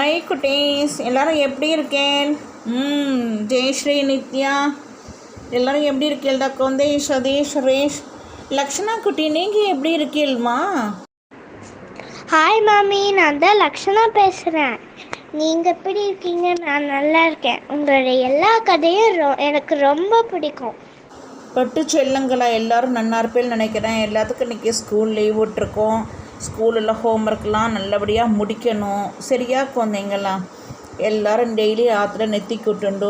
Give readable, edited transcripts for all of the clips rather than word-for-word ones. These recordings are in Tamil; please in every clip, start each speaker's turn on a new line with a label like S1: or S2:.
S1: ஹாய் குட்டீஸ், எல்லோரும் எப்படி இருக்கேன்? ஜெயஸ்ரீ, நித்யா எல்லோரும் எப்படி இருக்கீள்டா? குழந்தை சதீஷ், சுரேஷ், லக்ஷனா குட்டி, நீங்கள் எப்படி இருக்கீள்மா?
S2: ஹாய் மாமி, நான் தான் லக்ஷனா பேசுகிறேன். நீங்கள் எப்படி இருக்கீங்க? நான் நல்லா இருக்கேன். உங்களுடைய எல்லா கதையும் எனக்கு ரொம்ப பிடிக்கும்.
S1: பட்டு செல்லுங்களா, எல்லோரும் நன்னா இருப்பேன்னு நினைக்கிறேன். எல்லாத்துக்கும் இன்றைக்கி ஸ்கூல் லீவ் விட்டுருக்கோம். ஸ்கூலில் ஹோம்ஒர்க்லாம் நல்லபடியாக முடிக்கணும். சரியா குழந்தைங்களா? எல்லோரும் டெய்லி ஆற்றுல நெத்தி கூட்டுண்டு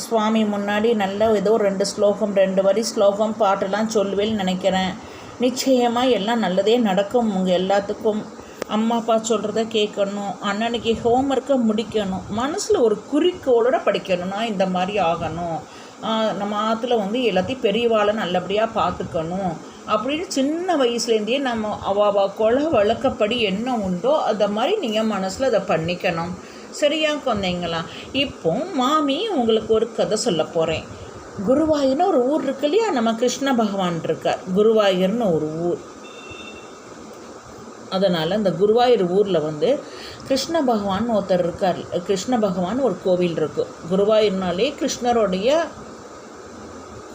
S1: சுவாமி முன்னாடி நல்ல ஏதோ 2 வரி ஸ்லோகம் பாட்டெல்லாம் சொல்லுவேன்னு நினைக்கிறேன். நிச்சயமாக எல்லாம் நல்லதே நடக்கும். உங்கள் எல்லாத்துக்கும் அம்மா அப்பா சொல்கிறத கேட்கணும். அன்னன்னைக்கு ஹோம்ஒர்க்கை முடிக்கணும். மனசில் ஒரு குறிக்கோளோட படிக்கணும்னா இந்த மாதிரி ஆகணும். நம்ம ஆற்றுல எல்லாத்தையும் பெரியவாளை நல்லபடியாக பார்த்துக்கணும் அப்படின்னு சின்ன வயசுலேருந்தே நம்ம கொலை வழக்கப்படி என்ன உண்டோ அதை மாதிரி நீங்கள் மனசில் அதை பண்ணிக்கணும். சரியா குழந்தைங்களா? இப்போ மாமி உங்களுக்கு ஒரு கதை சொல்ல போகிறேன். குருவாயூர்னு ஒரு ஊர் இருக்கு இல்லையா? நம்ம கிருஷ்ண பகவான் இருக்கார். குருவாயூர்னு ஒரு ஊர். அதனால் அந்த குருவாயூர் ஊரில் கிருஷ்ண பகவான் ஒருத்தர் இருக்கார். கிருஷ்ண பகவான் ஒரு கோவில் இருக்குது. குருவாயூர்னாலே கிருஷ்ணருடைய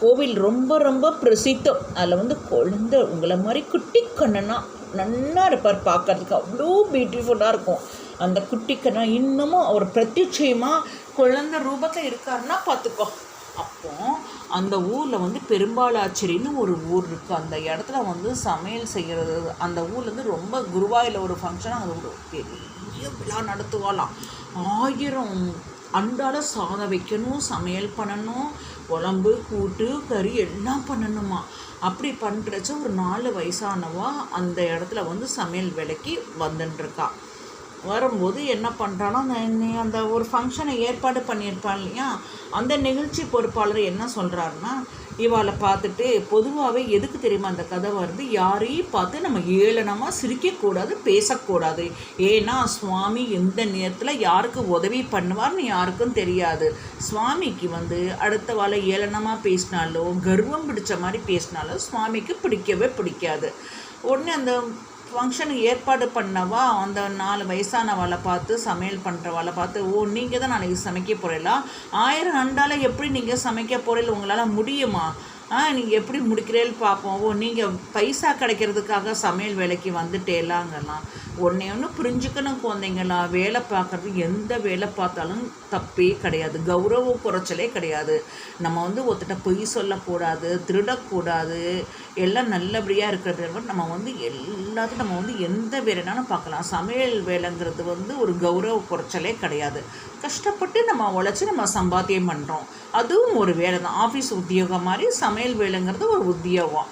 S1: கோவில் ரொம்ப ரொம்ப பிரசித்தம். அதில் குழந்தை உங்களை மாதிரி குட்டி கண்ணனா நன்னா இருப்பார். பார்க்கறதுக்கு அவ்வளோ பியூட்டிஃபுல்லாக இருக்கும். அந்த குட்டி கண்ணா இன்னமும் அவர் பிரத்யட்சயமாக குழந்தை ரூபத்தில் இருக்காருன்னா பார்த்துக்கோ. அப்போ அந்த ஊரில் பெரும்பாலாச்சேரின்னு ஒரு ஊர் இருக்குது. அந்த இடத்துல சமையல் செய்கிறது. அந்த ஊர்லேருந்து ரொம்ப குருவாயில் ஒரு ஃபங்க்ஷனாக அது ஒரு பெரிய விழா நடத்துவாலாம். 1000 அன்றாட சாதம் வைக்கணும், சமையல் பண்ணணும், குழம்பு கூட்டு கறி எல்லாம் பண்ணணுமா. அப்படி பண்ணுறச்ச ஒரு 4 வயசானவா அந்த இடத்துல சமையல் வேலைக்கு வந்துட்டுருக்கா. வரும்போது என்ன பண்ணுறானோ அந்த ஒரு ஃபங்க்ஷனை ஏற்பாடு பண்ணியிருப்பாள் இல்லையா? அந்த நிகழ்ச்சி பொறுப்பாளர் என்ன சொல்கிறாருன்னா, இவாளை பார்த்துட்டு பொதுவாகவே எதுக்கு தெரியுமா அந்த கதை வருது? யாரையும் பார்த்து நம்ம ஏளனமாக சிரிக்கக்கூடாது, பேசக்கூடாது. ஏன்னா சுவாமி எந்த நேரத்தில் யாருக்கு உதவி பண்ணுவார்னு யாருக்கும் தெரியாது. சுவாமிக்கு அடுத்த வாழை ஏளனமாக பேசினாலோ கர்வம் பிடிச்ச மாதிரி பேசினாலோ சுவாமிக்கு பிடிக்கவே பிடிக்காது. உடனே அந்த ஃபங்க்ஷனுக்கு ஏற்பாடு பண்ணவா அந்த 4 வயசானவளை பார்த்து சமையல் பண்ணுறவளை பார்த்து, ஓ நீங்கள் தான் நாளைக்கு சமைக்க போகிறீங்களா? 1000 அண்டால் எப்படி நீங்கள் சமைக்க போகிறீங்க? உங்களால் முடியுமா? நீங்கள் எப்படி முடிக்கிறேன்னு பார்ப்போம். ஓ நீங்கள் பைசா கிடைக்கிறதுக்காக சமையல் வேலைக்கு வந்துட்டேலாங்கலாம். ஒன்று புரிஞ்சுக்கணும் குழந்தைங்களா. வேலை பார்க்குறது எந்த வேலை பார்த்தாலும் தப்பே கிடையாது. கௌரவ குறைச்சலே கிடையாது. நம்ம ஒருத்தட்ட பொய் சொல்லக்கூடாது, திருடக்கூடாது. எல்லாம் நல்லபடியாக இருக்கிறது. நம்ம எல்லாத்தையும் நம்ம எந்த வேலைனாலும் பார்க்கலாம். சமையல் வேலைங்கிறது ஒரு கௌரவ குறைச்சலே கிடையாது. கஷ்டப்பட்டு நம்ம உழைச்சி நம்ம சம்பாத்தியம் பண்ணுறோம். அதுவும் ஒரு வேலை தான். ஆஃபீஸ் உத்தியோகம் மாதிரி சமையல் வேலைங்கிறது ஒரு உத்தியோகம்.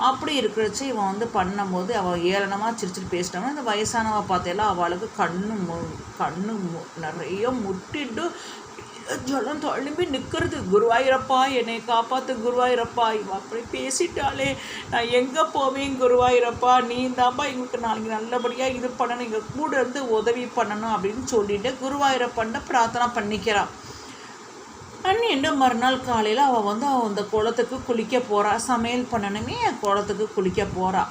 S1: அப்படி இருக்கிறச்சு இவன் பண்ணும்போது அவள் ஏளனமாக சிரிச்சிட்டு பேசிட்டாங்க. இந்த வயசானவ பார்த்தேலாம் அவளுக்கு கண்ணு நிறைய முட்டிட்டு ஜலம் தழும்பி நிற்கிறது. குருவாயூரப்பா என்னை காப்பாற்று குருவாயூரப்பா. இவன் அப்படி பேசிட்டாலே நான் எங்கே போவேன் குருவாயூரப்பா? நீ தான்ப்பா எங்களுக்கு நாளைக்கு நல்லபடியாக இது பண்ணணும், எங்கள் கூட இருந்து உதவி பண்ணணும் அப்படின்னு சொல்லிட்டு குருவாயூரப்பாண்ட பிரார்த்தனை பண்ணிக்கிறான். என்ன மறுநாள் காலையில் அவள் அந்த குளத்துக்கு குளிக்க போகிறா. சமையல் பண்ணணுமே குளத்துக்கு குளிக்க போகிறா.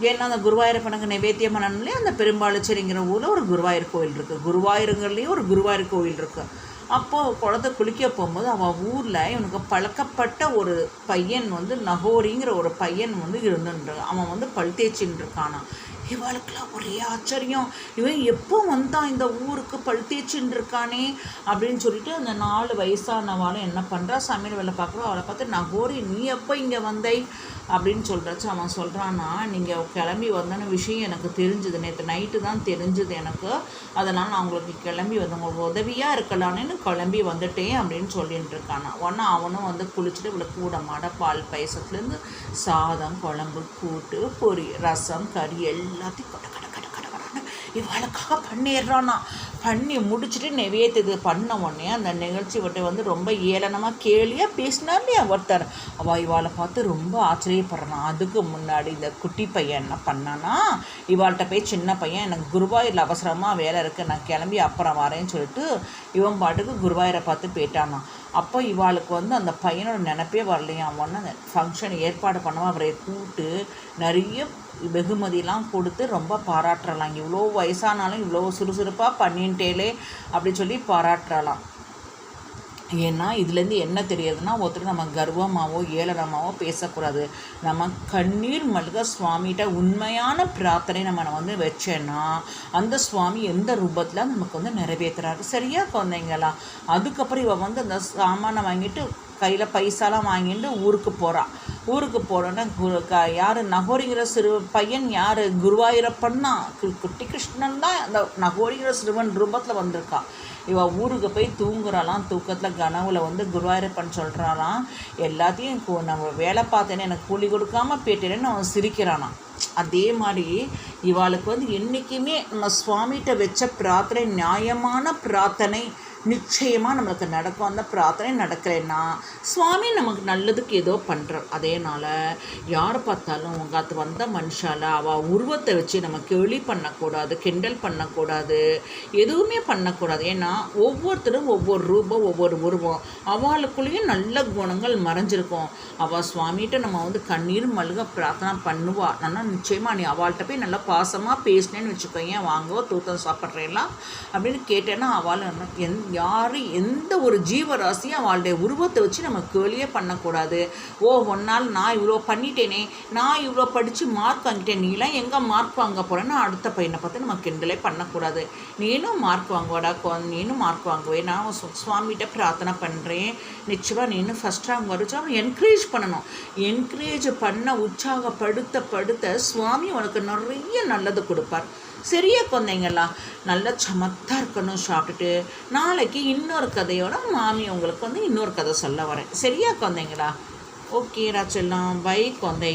S1: ஏன்னா அந்த குருவாயூரப்பனுக்கு நைவேத்தியம் பண்ணணும்லே அந்த பெரும்பாலாச்சேரிங்கிற ஊரில் ஒரு குருவாயூர் கோயில் இருக்குது. குருவாயூருங்கிறதுலேயும் ஒரு குருவாயூர் கோயில் இருக்குது. அப்போது குளத்தை குளிக்க போகும்போது அவள் ஊரில் இவனுக்கு பழக்கப்பட்ட ஒரு பையன் நகோரிங்கிற ஒரு பையன் இருந்துட்டு அவன் பல் தேய்ச்சின்னு இருக்கானா. இவளுக்கெல்லாம் ஒரே ஆச்சரியம். இவன் எப்போ வந்தான் இந்த ஊருக்கு பல் தேய்ச்சின்னு இருக்கானே அப்படின்னு சொல்லிட்டு அந்த 4 வயசானவாளும் என்ன பண்ணுறா, சமையல் வேலை பார்க்குறோம். அவளை பார்த்து, நகோரி நீ எப்போ இங்கே வந்தை அப்படின்னு சொல்கிறாச்சு. அவன் சொல்கிறான்னா, நீங்கள் கிளம்பி வந்தன விஷயம் எனக்கு தெரிஞ்சுது, நேற்று நைட்டு தான் தெரிஞ்சுது எனக்கு. அதனால் நான் உங்களுக்கு கிளம்பி உங்களுக்கு உதவியாக இருக்கலான்னு கிளம்பி வந்துட்டேன் அப்படின்னு சொல்லிட்டு இருக்கானா. உடனே அவனும் குளிச்சுட்டு இவளுக்கு கூட மாட பால் பாயசத்துலேருந்து சாதம், குழம்பு, கூட்டு, பொரி, ரசம், கறி எல்லாத்தையும் கட இவளுக்காக பண்ணிடுறானா. பண்ணி முடிச்சுட்டு நெவேத்தியது பண்ண உடனே அந்த நிகழ்ச்சி ரொம்ப ஏளனமாக கேலியாக பேசினார் இல்லையா ஒருத்தர். அவள் இவாளை பார்த்து ரொம்ப ஆச்சரியப்படுறான். அதுக்கு முன்னாடி இந்த குட்டி பையன் என்ன பண்ணானா, இவாள்கிட்ட போய் சின்ன பையன் எனக்கு குருவாயூரில் அவசரமாக வேலை இருக்குது, நான் கிளம்பி அப்புறம் வரேன்னு சொல்லிட்டு இவன் பாட்டுக்கு குருவாயூரை பார்த்து போயிட்டானா. அப்போ இவாளுக்கு வந்து அந்த பையனோட நினைப்பே வரலையாம். ஒன்று அந்த ஃபங்க்ஷன் ஏற்பாடு பண்ணாமல் அவரை கூப்பிட்டு நிறைய வெகுமதியெலாம் கொடுத்து ரொம்ப பாராட்டுறலாம். இவ்வளோ வயசானாலும் இவ்வளோ சுறுசுறுப்பாக பண்ணிட்டேலே அப்படின்னு சொல்லி பாராட்டுறலாம். ஏன்னா இதுலேருந்து என்ன தெரியுதுன்னா, ஒருத்தர் நம்ம கர்வமாகவோ ஏளனமாகவோ பேசக்கூடாது. நம்ம கண்ணீர் மல்க சுவாமிகிட்ட உண்மையான பிரார்த்தனை நம்ம வந்து வச்சேன்னா அந்த சுவாமி எந்த ரூபத்தில் நமக்கு வந்து நிறைவேற்றுறாரு. சரியா குழந்தைங்களா? அதுக்கப்புறம் இவள் வந்து அந்த சாமானை வாங்கிட்டு கையில் பைசாலாம் வாங்கிட்டு ஊருக்கு போகிறான். ஊருக்கு போகிறோன்னா யார் நகோரிங்கிற சிறு பையன் யார்? குருவாயூரப்பன் தான். குட்டி கிருஷ்ணன் தான் அந்த நகோரிங்கிற சிறுவன் ரூபத்தில் வந்திருக்கான். இவள் ஊருக்கு போய் தூங்குறாளாம். தூக்கத்தில் கனவுல வந்து குருவாயூரப்பன் சொல்கிறாளாம், எல்லாத்தையும் நம்ம வேலை பார்த்தேன்னு எனக்கு கூலி கொடுக்காம போயிட்டேன்னு அவன் சிரிக்கிறானாம். அதே மாதிரி இவாளுக்கு வந்து என்றைக்குமே நம்ம சுவாமிகிட்ட வச்ச பிரார்த்தனை நியாயமான பிரார்த்தனை நிச்சயமாக நம்மளுக்கு நடக்கும். அந்த பிரார்த்தனை நடக்கலைன்னா சுவாமி நமக்கு நல்லதுக்கு ஏதோ பண்ணுறார். அதேனால் யார் பார்த்தாலும் உங்காத்து வந்த மனுஷால அவள் உருவத்தை வச்சு நம்ம கேலி பண்ணக்கூடாது, கிண்டல் பண்ணக்கூடாது, எதுவுமே பண்ணக்கூடாது. ஏன்னா ஒவ்வொருத்தரும் ஒவ்வொரு ரூபம், ஒவ்வொரு உருவம், அவளுக்குள்ளேயும் நல்ல குணங்கள் மறைஞ்சிருக்கும். அவள் சுவாமிகிட்ட நம்ம வந்து கண்ணீர் மல்க பிரார்த்தனை பண்ணுவா. நல்லா நிச்சயமாக நீ அவள்கிட்ட போய் நல்லா பாசமாக பேசினேன்னு வச்சுக்கோங்க, வாங்கோ தூத்தம் சாப்பிட்றேலாம் அப்படின்னு கேட்டேன்னா அவள் யார் எந்த ஒரு ஜீவராசியும் அவளுடைய உருவத்தை வச்சு நம்ம கேலியே பண்ணக்கூடாது. ஒன்னால் நான் இவ்வளோ பண்ணிட்டேனே, நான் இவ்வளோ படித்து மார்க் வாங்கிட்டேன், நீலாம் எங்கே மார்க் வாங்க போகிறேன்னா அடுத்த பையனை பார்த்து நம்ம கிண்டலே பண்ணக்கூடாது. நீனும் மார்க் வாங்குவாடா, நீனும் மார்க் வாங்குவேன், நான் சுவாமிகிட்ட பிரார்த்தனை பண்ணுறேன், நிச்சயமாக நீனும் ஃபஸ்ட் ரேங்க் வரைச்சா அவனை என்கரேஜ் பண்ணணும். என்கரேஜ் பண்ண உற்சாகப்படுத்த சுவாமி உனக்கு நிறைய நல்லது கொடுப்பார். சரியா குழந்தைங்களா? நல்லா சமத்தாக இருக்கணும் சாப்பிட்டுட்டு. நாளைக்கு இன்னொரு கதையோட மாமி உங்களுக்கு வந்து இன்னொரு கதை சொல்ல வரேன். சரியா குழந்தைங்களா? ஓகே ராச்செல்லாம், பை குழந்தை.